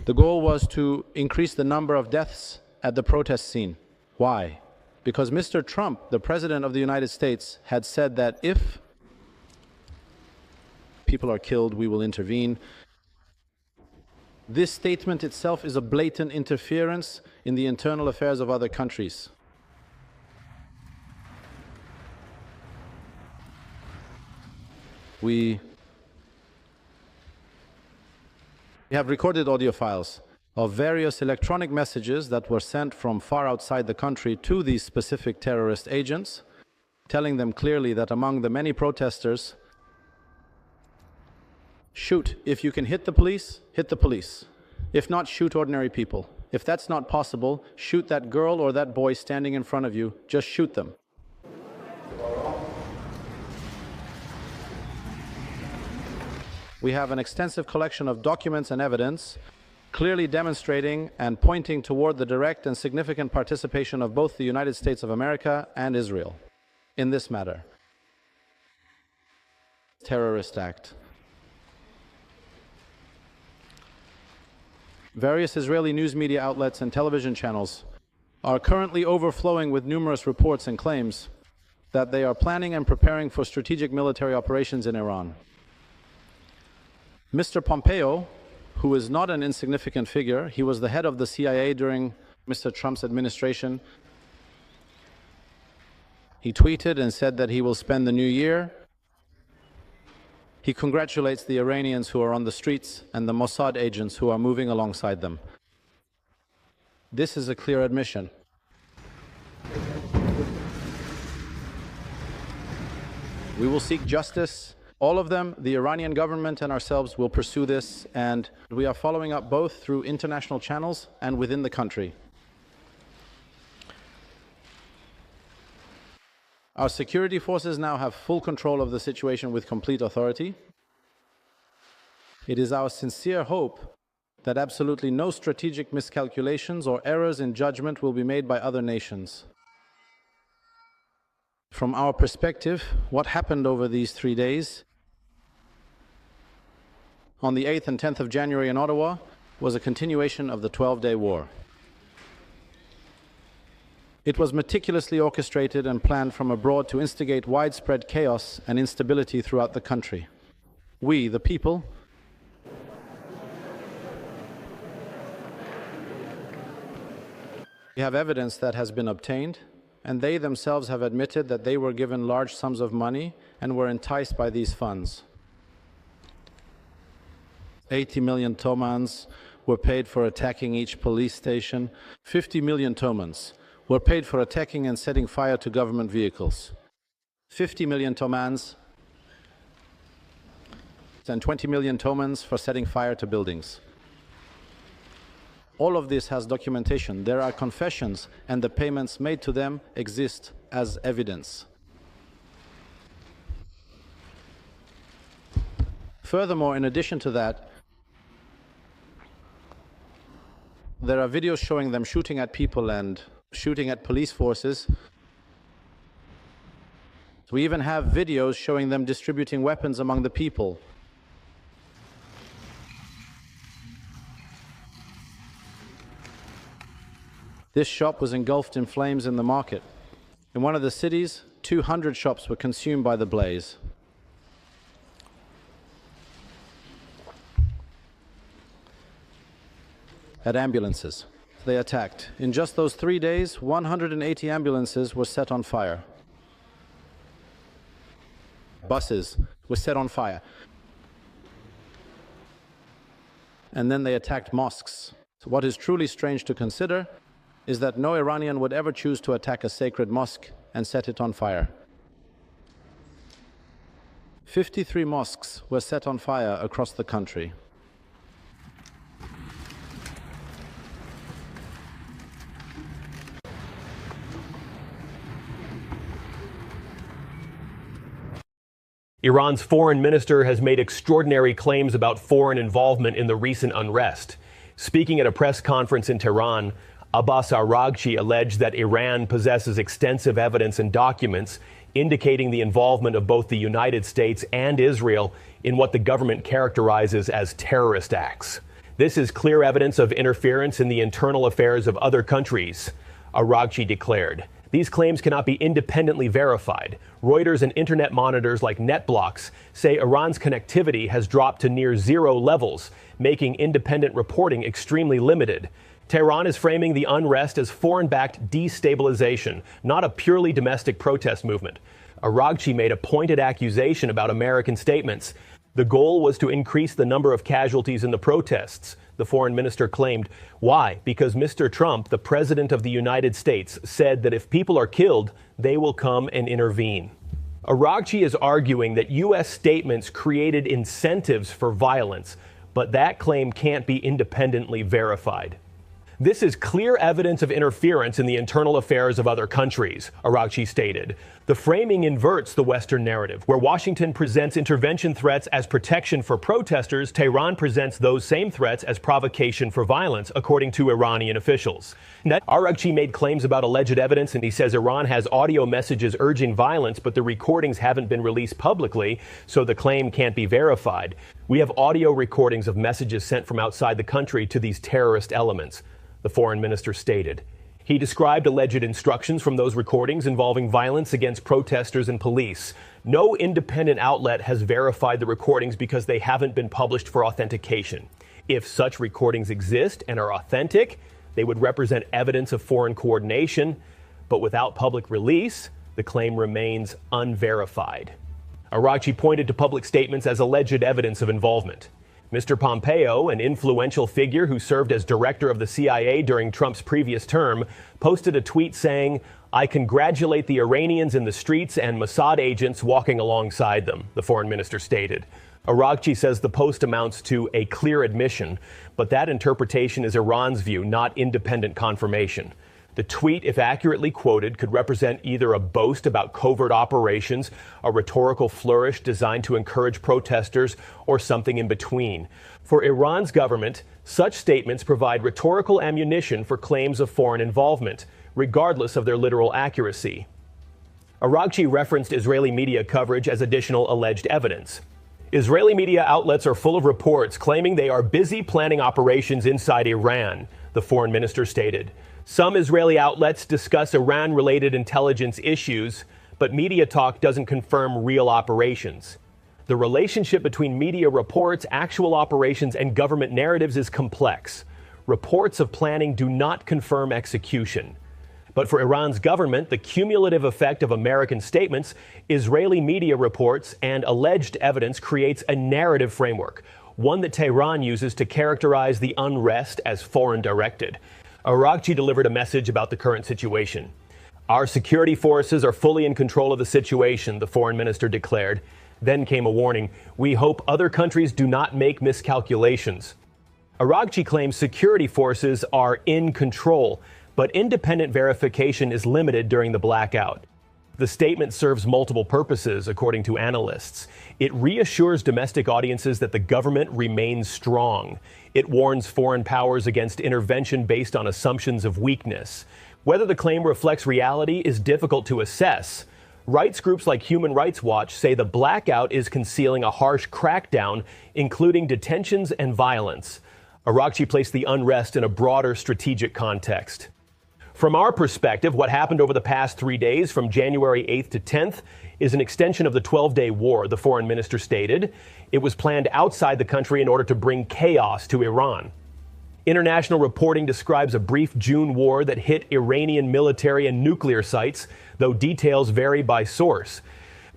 The goal was to increase the number of deaths at the protest scene. Why? Because Mr. Trump, the President of the United States, had said that if people are killed, we will intervene. This statement itself is a blatant interference in the internal affairs of other countries. We have recorded audio files of various electronic messages that were sent from far outside the country to these specific terrorist agents, telling them clearly that among the many protesters, shoot. If you can hit the police, hit the police. If not, shoot ordinary people. If that's not possible, shoot that girl or that boy standing in front of you. Just shoot them. We have an extensive collection of documents and evidence clearly demonstrating and pointing toward the direct and significant participation of both the United States of America and Israel in this matter. Terrorist act. Various Israeli news media outlets and television channels are currently overflowing with numerous reports and claims that they are planning and preparing for strategic military operations in Iran. Mr. Pompeo, who is not an insignificant figure, he was the head of the CIA during Mr. Trump's administration. He tweeted and said that he will spend the new year. He congratulates the Iranians who are on the streets and the Mossad agents who are moving alongside them. This is a clear admission. We will seek justice. All of them, the Iranian government and ourselves, will pursue this, and we are following up both through international channels and within the country. Our security forces now have full control of the situation with complete authority. It is our sincere hope that absolutely no strategic miscalculations or errors in judgment will be made by other nations. From our perspective, what happened over these 3 days on the 8th and 10th of January in Ottawa was a continuation of the 12-day war. It was meticulously orchestrated and planned from abroad to instigate widespread chaos and instability throughout the country. We, the people, we have evidence that has been obtained, and they themselves have admitted that they were given large sums of money and were enticed by these funds. 80 million tomans were paid for attacking each police station. 50 million tomans were paid for attacking and setting fire to government vehicles. 50 million tomans and 20 million tomans for setting fire to buildings. All of this has documentation. There are confessions, and the payments made to them exist as evidence. Furthermore, in addition to that, there are videos showing them shooting at people and shooting at police forces. We even have videos showing them distributing weapons among the people. This shop was engulfed in flames in the market. In one of the cities, 200 shops were consumed by the blaze. At ambulances, they attacked. In just those 3 days, 180 ambulances were set on fire. Buses were set on fire. And then they attacked mosques. So what is truly strange to consider is that no Iranian would ever choose to attack a sacred mosque and set it on fire. 53 mosques were set on fire across the country. Iran's foreign minister has made extraordinary claims about foreign involvement in the recent unrest. Speaking at a press conference in Tehran, Abbas Araghchi alleged that Iran possesses extensive evidence and documents indicating the involvement of both the United States and Israel in what the government characterizes as terrorist acts. This is clear evidence of interference in the internal affairs of other countries, Araghchi declared. These claims cannot be independently verified. Reuters and internet monitors like NetBlocks say Iran's connectivity has dropped to near zero levels, making independent reporting extremely limited. Tehran is framing the unrest as foreign-backed destabilization, not a purely domestic protest movement. Araghchi made a pointed accusation about American statements. The goal was to increase the number of casualties in the protests, the foreign minister claimed. Why? Because Mr. Trump, the president of the United States, said that if people are killed, they will come and intervene. Araghchi is arguing that U.S. statements created incentives for violence, but that claim can't be independently verified. This is clear evidence of interference in the internal affairs of other countries, Araghchi stated. The framing inverts the Western narrative. Where Washington presents intervention threats as protection for protesters, Tehran presents those same threats as provocation for violence, according to Iranian officials. Araghchi made claims about alleged evidence, and he says Iran has audio messages urging violence, but the recordings haven't been released publicly, so the claim can't be verified. We have audio recordings of messages sent from outside the country to these terrorist elements, the foreign minister stated. He described alleged instructions from those recordings involving violence against protesters and police. No independent outlet has verified the recordings because they haven't been published for authentication. If such recordings exist and are authentic, they would represent evidence of foreign coordination, but without public release, the claim remains unverified. Araghchi pointed to public statements as alleged evidence of involvement. Mr. Pompeo, an influential figure who served as director of the CIA during Trump's previous term, posted a tweet saying, "I congratulate the Iranians in the streets and Mossad agents walking alongside them," the foreign minister stated. Araghchi says the post amounts to a clear admission, but that interpretation is Iran's view, not independent confirmation. The tweet, if accurately quoted, could represent either a boast about covert operations, a rhetorical flourish designed to encourage protesters, or something in between. For Iran's government, such statements provide rhetorical ammunition for claims of foreign involvement, regardless of their literal accuracy. Araghchi referenced Israeli media coverage as additional alleged evidence. Israeli media outlets are full of reports claiming they are busy planning operations inside Iran, the foreign minister stated. Some Israeli outlets discuss Iran-related intelligence issues, but media talk doesn't confirm real operations. The relationship between media reports, actual operations, and government narratives is complex. Reports of planning do not confirm execution. But for Iran's government, the cumulative effect of American statements, Israeli media reports, and alleged evidence creates a narrative framework, one that Tehran uses to characterize the unrest as foreign-directed. Araghchi delivered a message about the current situation. Our security forces are fully in control of the situation, the foreign minister declared. Then came a warning. We hope other countries do not make miscalculations. Araghchi claims security forces are in control, but independent verification is limited during the blackout. The statement serves multiple purposes, according to analysts. It reassures domestic audiences that the government remains strong. It warns foreign powers against intervention based on assumptions of weakness. Whether the claim reflects reality is difficult to assess. Rights groups like Human Rights Watch say the blackout is concealing a harsh crackdown, including detentions and violence. Araghchi placed the unrest in a broader strategic context. From our perspective, what happened over the past 3 days, from January 8th to 10th, is an extension of the 12-day war, the foreign minister stated. It was planned outside the country in order to bring chaos to Iran. International reporting describes a brief June war that hit Iranian military and nuclear sites, though details vary by source.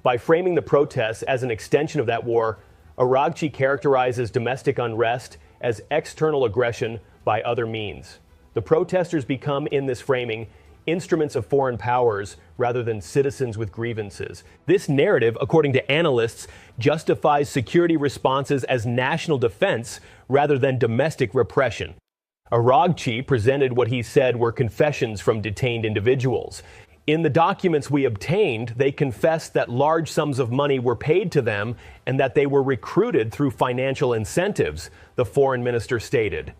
By framing the protests as an extension of that war, Araghchi characterizes domestic unrest as external aggression by other means. The protesters become, in this framing, instruments of foreign powers rather than citizens with grievances. This narrative, according to analysts, justifies security responses as national defense rather than domestic repression. Araghchi presented what he said were confessions from detained individuals. In the documents we obtained, they confessed that large sums of money were paid to them and that they were recruited through financial incentives, the foreign minister stated.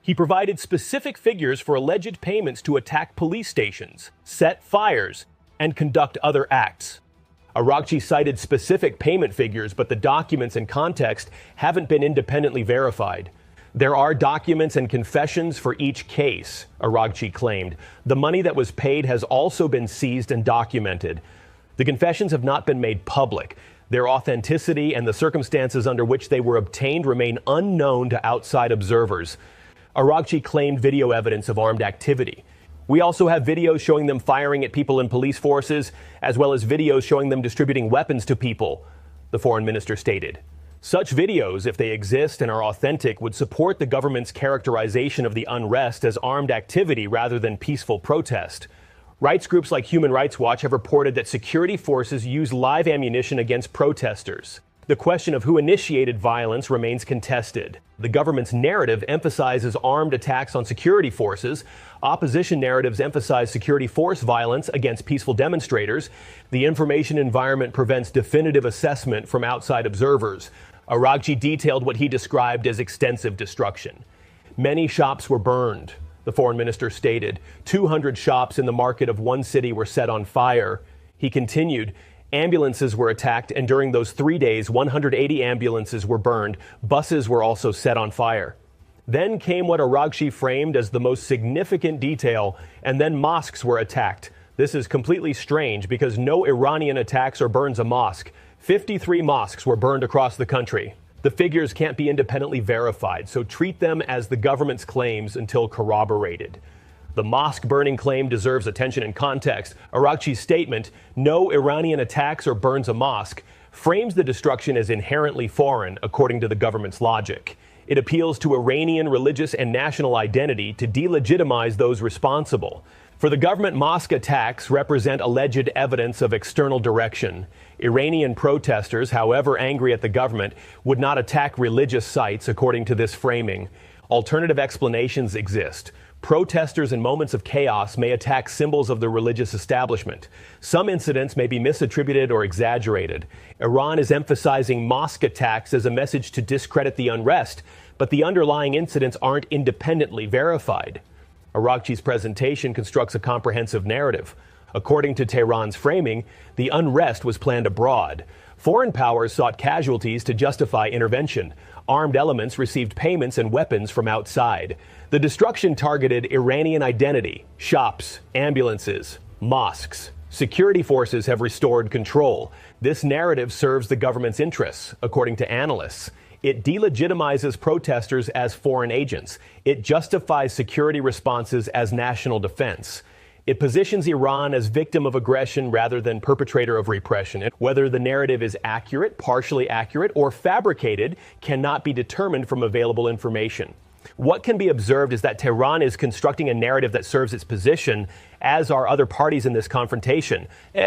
He provided specific figures for alleged payments to attack police stations, set fires, and conduct other acts. Araghchi cited specific payment figures, but the documents and context haven't been independently verified. There are documents and confessions for each case, Araghchi claimed. The money that was paid has also been seized and documented. The confessions have not been made public. Their authenticity and the circumstances under which they were obtained remain unknown to outside observers. Araghchi claimed video evidence of armed activity. We also have videos showing them firing at people in police forces, as well as videos showing them distributing weapons to people, the foreign minister stated. Such videos, if they exist and are authentic, would support the government's characterization of the unrest as armed activity rather than peaceful protest. Rights groups like Human Rights Watch have reported that security forces use live ammunition against protesters. The question of who initiated violence remains contested. The government's narrative emphasizes armed attacks on security forces. Opposition narratives emphasize security force violence against peaceful demonstrators. The information environment prevents definitive assessment from outside observers. Araghchi detailed what he described as extensive destruction. Many shops were burned, the foreign minister stated. 200 shops in the market of one city were set on fire. He continued, ambulances were attacked, and during those 3 days, 180 ambulances were burned. Buses were also set on fire. Then came what Araghchi framed as the most significant detail, and then mosques were attacked. This is completely strange because no Iranian attacks or burns a mosque. 53 mosques were burned across the country. The figures can't be independently verified, so treat them as the government's claims until corroborated. The mosque burning claim deserves attention and context. Araghchi's statement, no Iranian attacks or burns a mosque, frames the destruction as inherently foreign, according to the government's logic. It appeals to Iranian religious and national identity to delegitimize those responsible. For the government, mosque attacks represent alleged evidence of external direction. Iranian protesters, however angry at the government, would not attack religious sites, according to this framing. Alternative explanations exist. Protesters in moments of chaos may attack symbols of the religious establishment. Some incidents may be misattributed or exaggerated. Iran is emphasizing mosque attacks as a message to discredit the unrest, but the underlying incidents aren't independently verified. Araghchi's presentation constructs a comprehensive narrative. According to Tehran's framing, the unrest was planned abroad. Foreign powers sought casualties to justify intervention. Armed elements received payments and weapons from outside. The destruction targeted Iranian identity, shops, ambulances, mosques. Security forces have restored control. This narrative serves the government's interests, according to analysts. It delegitimizes protesters as foreign agents. It justifies security responses as national defense. It positions Iran as victim of aggression rather than perpetrator of repression. Whether the narrative is accurate, partially accurate, or fabricated cannot be determined from available information. What can be observed is that Tehran is constructing a narrative that serves its position, as are other parties in this confrontation.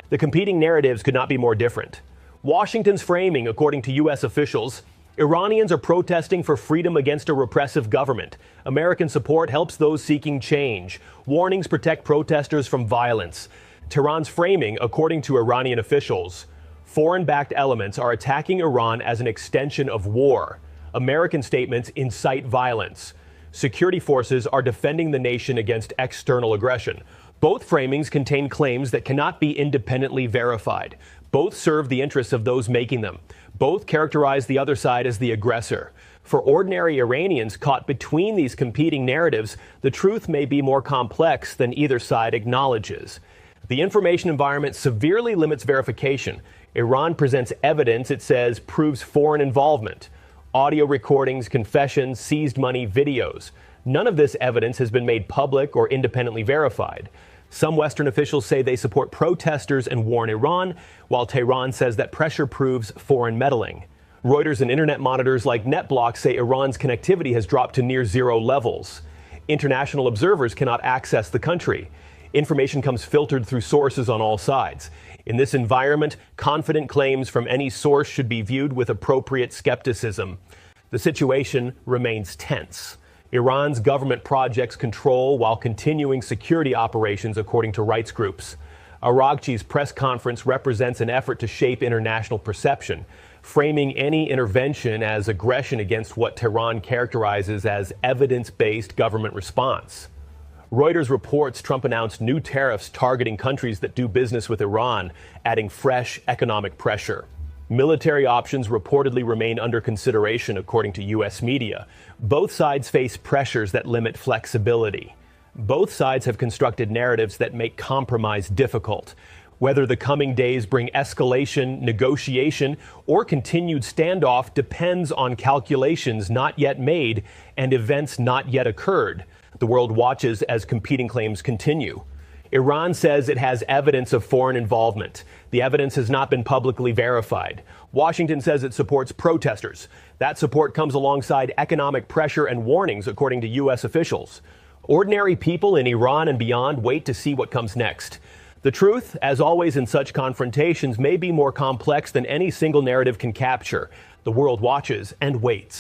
The competing narratives could not be more different. Washington's framing, according to U.S. officials, Iranians are protesting for freedom against a repressive government. American support helps those seeking change. Warnings protect protesters from violence. Tehran's framing, according to Iranian officials, foreign-backed elements are attacking Iran as an extension of war. American statements incite violence. Security forces are defending the nation against external aggression. Both framings contain claims that cannot be independently verified. Both serve the interests of those making them. Both characterize the other side as the aggressor. For ordinary Iranians caught between these competing narratives, the truth may be more complex than either side acknowledges. The information environment severely limits verification. Iran presents evidence it says proves foreign involvement. Audio recordings, confessions, seized money, videos. None of this evidence has been made public or independently verified. Some Western officials say they support protesters and warn Iran, while Tehran says that pressure proves foreign meddling. Reuters and internet monitors like NetBlock say Iran's connectivity has dropped to near zero levels. International observers cannot access the country. Information comes filtered through sources on all sides. In this environment, confident claims from any source should be viewed with appropriate skepticism. The situation remains tense. Iran's government projects control while continuing security operations, according to rights groups. Araghchi's press conference represents an effort to shape international perception, framing any intervention as aggression against what Tehran characterizes as evidence-based government response. Reuters reports Trump announced new tariffs targeting countries that do business with Iran, adding fresh economic pressure. Military options reportedly remain under consideration, according to U.S. media. Both sides face pressures that limit flexibility. Both sides have constructed narratives that make compromise difficult. Whether the coming days bring escalation, negotiation, or continued standoff depends on calculations not yet made and events not yet occurred. The world watches as competing claims continue. Iran says it has evidence of foreign involvement. The evidence has not been publicly verified. Washington says it supports protesters. That support comes alongside economic pressure and warnings, according to U.S. officials. Ordinary people in Iran and beyond wait to see what comes next. The truth, as always in such confrontations, may be more complex than any single narrative can capture. The world watches and waits.